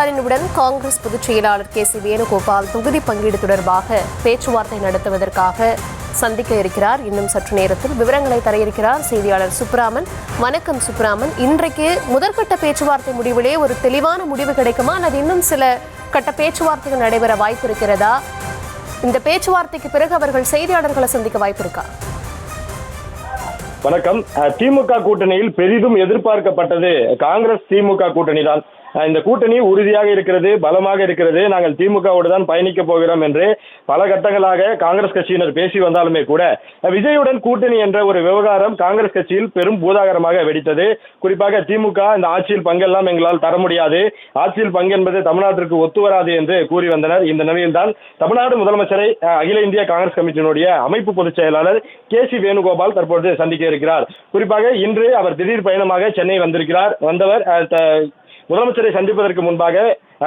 ஸ்டாலினுடன் காங்கிரஸ் பொதுச் செயலாளர் கே.சி. வேணுகோபால் தொகுதி பங்கீடு தொடர்பாக பேச்சுவார்த்தை நடத்துவதற்காக சந்திக்க இருக்கிறார். இன்னும் சற்று நேரத்தில் விவரங்களை தர இருக்கிறார் செய்தியாளர் சுப்ராமன். வணக்கம் சுப்ராமன். இன்றைக்கு முதற்கட்ட பேச்சுவார்த்தை முடிவிலே ஒரு தெளிவான முடிவு கிடைக்குமா அல்லது இன்னும் சில கட்ட பேச்சுவார்த்தைகள் நடைபெற வாய்ப்பு இருக்கிறதா? இந்த பேச்சுவார்த்தைக்கு பிறகு அவர்கள் செய்தியாளர்களை சந்திக்க வாய்ப்பு இருக்கா? வணக்கம். திமுக கூட்டணியில் பெரிதும் எதிர்பார்க்கப்பட்டது காங்கிரஸ் திமுக கூட்டணி தான். இந்த கூட்டணி உறுதியாக இருக்கிறது, பலமாக இருக்கிறது. நாங்கள் திமுகவோடு தான் பயணிக்க போகிறோம் என்று பல கட்டங்களாக காங்கிரஸ் கட்சியினர் பேசி வந்தாலுமே கூட விஜயுடன் கூட்டணி என்ற ஒரு விவகாரம் காங்கிரஸ் கட்சியில் பெரும் பூதாகரமாக வெடித்தது. குறிப்பாக திமுக இந்த ஆட்சியில் பங்கெல்லாம் எங்களால் தர முடியாது, ஆட்சியில் பங்கு என்பது தமிழ்நாட்டிற்கு ஒத்து வராது என்று கூறி வந்தனர். இந்த நிலையில்தான் தமிழ்நாடு முதலமைச்சரை அகில இந்திய காங்கிரஸ் கமிட்டியினுடைய அமைப்பு பொதுச் செயலாளர் கே.சி. வேணுகோபால் தற்பொழுது சந்திக்க இருக்கிறார். குறிப்பாக இன்று அவர் திடீர் பயணமாக சென்னை வந்திருக்கிறார். வந்தவர் முதலமைச்சரை சந்திப்பதற்கு முன்பாக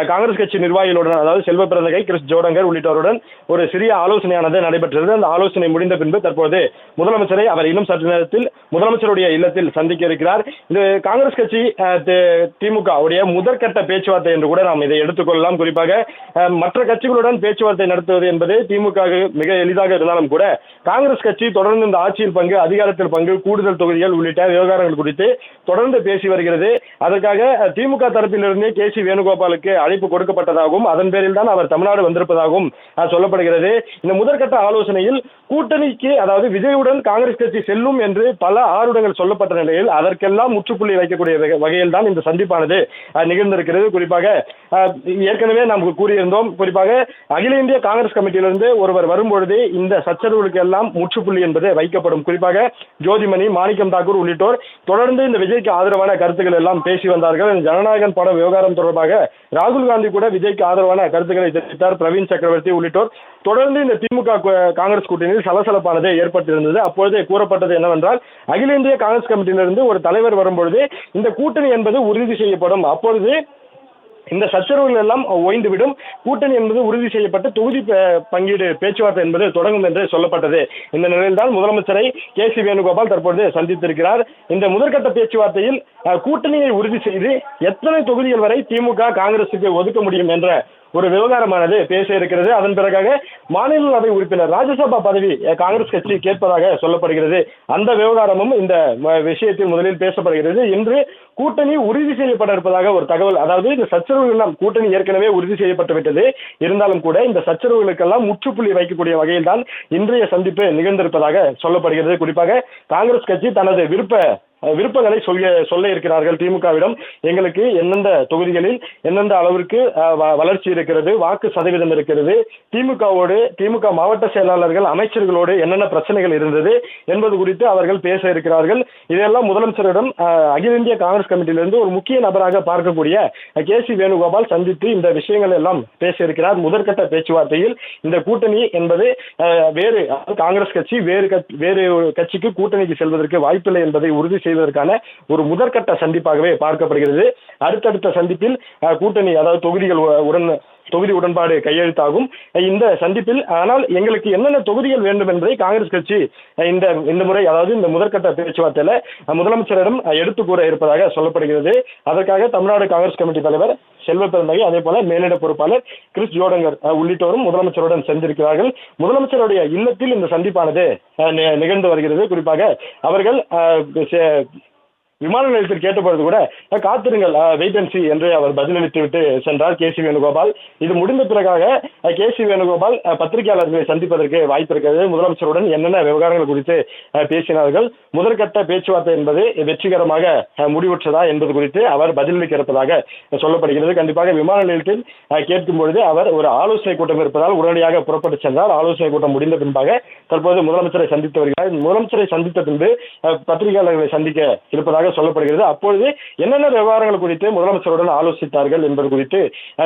காங்கிரஸ் கட்சி நிர்வாகிகளுடன், அதாவது செல்வ பிறந்தகை, கிறிஸ் ஜோடங்கர் உள்ளிட்டோருடன் ஒரு சிறிய ஆலோசனையானது நடைபெற்றது. அந்த ஆலோசனை முடிந்த பின்பு தற்போது முதலமைச்சரை அவர் இன்னும் சற்று நேரத்தில் முதலமைச்சருடைய இல்லத்தில் சந்திக்க இருக்கிறார். இது காங்கிரஸ் கட்சி திமுக உடைய முதற்கட்ட பேச்சுவார்த்தை என்று கூட நாம் இதை எடுத்துக்கொள்ளலாம். குறிப்பாக மற்ற கட்சிகளுடன் பேச்சுவார்த்தை நடத்துவது என்பது திமுக மிக எளிதாக இருந்தாலும் கூட காங்கிரஸ் கட்சி தொடர்ந்து இந்த ஆட்சியில் பங்கு, அதிகாரத்தில் பங்கு, கூடுதல் தொகுதிகள் உள்ளிட்ட விவகாரங்கள் குறித்து தொடர்ந்து பேசி வருகிறது. அதற்காக திமுக தரப்பிலிருந்து கே.சி. வேணுகோபாலுக்கு அழைப்பு கொடுக்கப்பட்டதாகவும் அதன் பேரில் தான் அவர் தமிழ்நாடு வந்திருப்பதாகவும் சொல்லப்படுகிறது. இந்த முதற்கட்ட ஆலோசனையில் கூட்டணிக்கு, அதாவது விஜயுடன் காங்கிரஸ் கட்சி செல்லும் என்று பல ஆருடங்கள் சொல்லப்பட்ட நிலையில் அதற்கெல்லாம் முற்றுப்புள்ளி வைக்கக்கூடிய வகையில் தான் இந்த சந்திப்பானது நிகழ்ந்திருக்கிறது. குறிப்பாக ஏற்கனவே நாம் கூறியிருந்தோம், குறிப்பாக அகில இந்திய காங்கிரஸ் கமிட்டியிலிருந்து ஒருவர் வரும்பொழுது இந்த சச்சரவுகளுக்கு எல்லாம் முற்றுப்புள்ளி என்பது வைக்கப்படும். குறிப்பாக ஜோதிமணி, மாணிக்கம் தாக்கூர் உள்ளிட்டோர் தொடர்ந்து இந்த விஜய்க்கு ஆதரவான கருத்துக்கள் எல்லாம் பேசி வந்தார்கள். ஜனநாயகன் பட விவகாரம் தொடர்பாக ராகுல் காந்தி கூட விஜய்க்கு ஆதரவான கருத்துக்களை தெரிவித்தார். பிரவீன் சக்கரவர்த்தி உள்ளிட்டோர் தொடர்ந்து இந்த திமுக காங்கிரஸ் கூட்டணியில் சலசலப்பானது ஏற்பட்டிருந்தது. அப்பொழுது கூறப்பட்டது என்னவென்றால், அகில இந்திய காங்கிரஸ் கமிட்டியிலிருந்து ஒரு தலைவர் வரும்பொழுது இந்த கூட்டணி என்பது உறுதி செய்யப்படும், அப்பொழுது இந்த சச்சரவுகள் எல்லாம் ஓய்ந்துவிடும், கூட்டணி என்பது உறுதி செய்யப்பட்டு தொகுதி பங்கீடு பேச்சுவார்த்தை என்பது தொடங்கும் என்று சொல்லப்பட்டது. இந்த நிலையில்தான் முதலமைச்சரை கே.சி. வேணுகோபால் தற்பொழுது சந்தித்திருக்கிறார். இந்த முதற்கட்ட பேச்சுவார்த்தையில் கூட்டணியை உறுதி செய்து எத்தனை தொகுதிகள் வரை திமுக காங்கிரசுக்கு ஒதுக்க முடியும் என்ற ஒரு விவகாரமானது பேச இருக்கிறது. அதன் பிறகாக மாநிலங்களவை உறுப்பினர், ராஜ்யசபா பதவி காங்கிரஸ் கட்சி கேட்பதாக சொல்லப்படுகிறது. அந்த விவகாரமும் இந்த விஷயத்தில் முதலில் பேசப்படுகிறது. இன்று கூட்டணி உறுதி செய்யப்பட இருப்பதாக ஒரு தகவல், அதாவது இந்த சச்சரவுகள் எல்லாம் கூட்டணி ஏற்கனவே உறுதி செய்யப்பட்டு விட்டது, இருந்தாலும் கூட இந்த சச்சரவுகளுக்கெல்லாம் முற்றுப்புள்ளி வைக்கக்கூடிய வகையில் தான் இன்றைய சந்திப்பு நிகழ்ந்திருப்பதாக சொல்லப்படுகிறது. குறிப்பாக காங்கிரஸ் கட்சி தனது விருப்பங்களை சொல்ல இருக்கிறார்கள் திமுகவிடம். எங்களுக்கு எந்தெந்த தொகுதிகளில் எந்தெந்த அளவிற்கு வளர்ச்சி இருக்கிறது, வாக்கு சதவீதம் இருக்கிறது, திமுக மாவட்ட செயலாளர்கள், அமைச்சர்களோடு என்னென்ன பிரச்சனைகள் இருந்தது என்பது குறித்து அவர்கள் பேச இருக்கிறார்கள். இதெல்லாம் முதலமைச்சரிடம் அகில இந்திய காங்கிரஸ் கமிட்டியிலிருந்து ஒரு முக்கிய நபராக பார்க்கக்கூடிய கே.சி. வேணுகோபால் சந்தித்து இந்த விஷயங்கள் எல்லாம் பேச இருக்கிறார். முதற்கட்ட பேச்சுவார்த்தையில் இந்த கூட்டணி என்பது வேறு காங்கிரஸ் கட்சி வேறு கட்சிக்கு கூட்டணிக்கு செல்வதற்கு வாய்ப்பில்லை என்பதை உறுதி செய்வதற்கான ஒரு முதற்கட்ட சந்திப்பாகவே பார்க்கப்படுகிறது. அடுத்தடுத்த சந்திப்பில் கூட்டணி, அதாவது தொகுதி உடன்பாடு கையெழுத்தாகும் இந்த சந்திப்பில். ஆனால் எங்களுக்கு என்னென்ன தொகுதிகள் வேண்டும் என்பதை காங்கிரஸ் கட்சி இந்த முறை, அதாவது இந்த முதற்கட்ட பேச்சுவார்த்தையில முதலமைச்சரிடம் எடுத்து கூற இருப்பதாக சொல்லப்படுகிறது. அதற்காக தமிழ்நாடு காங்கிரஸ் கமிட்டி தலைவர் செல்வ பிறந்தகை, அதே போல மேலிட பொறுப்பாளர் கிறிஸ் ஜோடங்கர் உள்ளிட்டோரும் முதலமைச்சருடன் சென்றிருக்கிறார்கள். முதலமைச்சருடைய இல்லத்தில் இந்த சந்திப்பானது நிகழ்ந்து வருகிறது. குறிப்பாக அவர்கள் விமான நிலையத்தில் கேட்டபொழுது கூட காத்திருங்கள், வெயிட் அண்ட் சி என்று அவர் பதிலளித்து விட்டு சென்றார் கே.சி. வேணுகோபால். இது முடிந்த பிறகாக கே.சி. வேணுகோபால் பத்திரிகையாளர்களை சந்திப்பதற்கு வாய்ப்பு இருக்கிறது. முதலமைச்சருடன் என்னென்ன விவகாரங்கள் குறித்து பேசினார்கள், முதற்கட்ட பேச்சுவார்த்தை என்பது வெற்றிகரமாக முடிவுற்றதா என்பது குறித்து அவர் பதிலளிக்க இருப்பதாக சொல்லப்படுகிறது. கண்டிப்பாக விமான நிலையத்தில் கேட்கும் பொழுது அவர் ஒரு ஆலோசனை கூட்டம் இருப்பதால் உடனடியாக புறப்பட்டு சென்றார். ஆலோசனை கூட்டம் முடிந்த பின்பாக தற்போது முதலமைச்சரை சந்தித்து வருகிறார். முதலமைச்சரை சந்தித்த பின்பு பத்திரிகையாளர்களை சந்திக்க இருப்பதாக சொல்லப்படுகிறது. அப்பொழுது என்னென்ன விவகாரங்கள் குறித்து முதலமைச்சருடன் ஆலோசித்தார்கள் என்பது குறித்து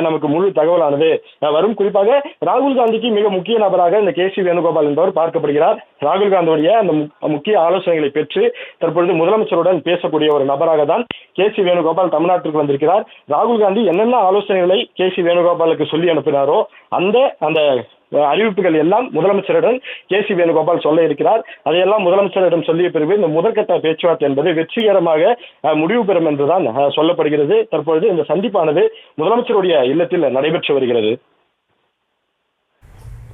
நமக்கு முழு தகவலானது வரும். குறிப்பாக ராகுல் காந்திக்கு மிக முக்கிய நபராக இந்த கே.சி. வேணுகோபால் என்பவர் பார்க்கப்படுகிறார். ராகுல் காந்தியுடைய அந்த முக்கிய ஆலோசனைகளை பெற்று தற்பொழுது முதலமைச்சருடன் பேசக்கூடிய ஒரு நபராக தான் கே.சி. வேணுகோபால் தமிழ்நாட்டிற்கு வந்திருக்கிறார். ராகுல் காந்தி என்னென்ன ஆலோசனைகளை கே.சி. வேணுகோபாலுக்கு சொல்லி அனுப்பினாரோ அந்த அறிவிப்புகள் எல்லாம் முதலமைச்சரிடம் கேசி வேணுகோபால் சொல்ல இருக்கிறார். அதையெல்லாம் முதலமைச்சரிடம் சொல்லிய பிறகு இந்த முதற்கட்ட பேச்சுவார்த்தை என்பது வெற்றிகரமாக முடிவு பெறும் என்றுதான் சொல்லப்படுகிறது. தற்பொழுது இந்த சந்திப்பானது முதலமைச்சருடைய இல்லத்தில் நடைபெற்று வருகிறது.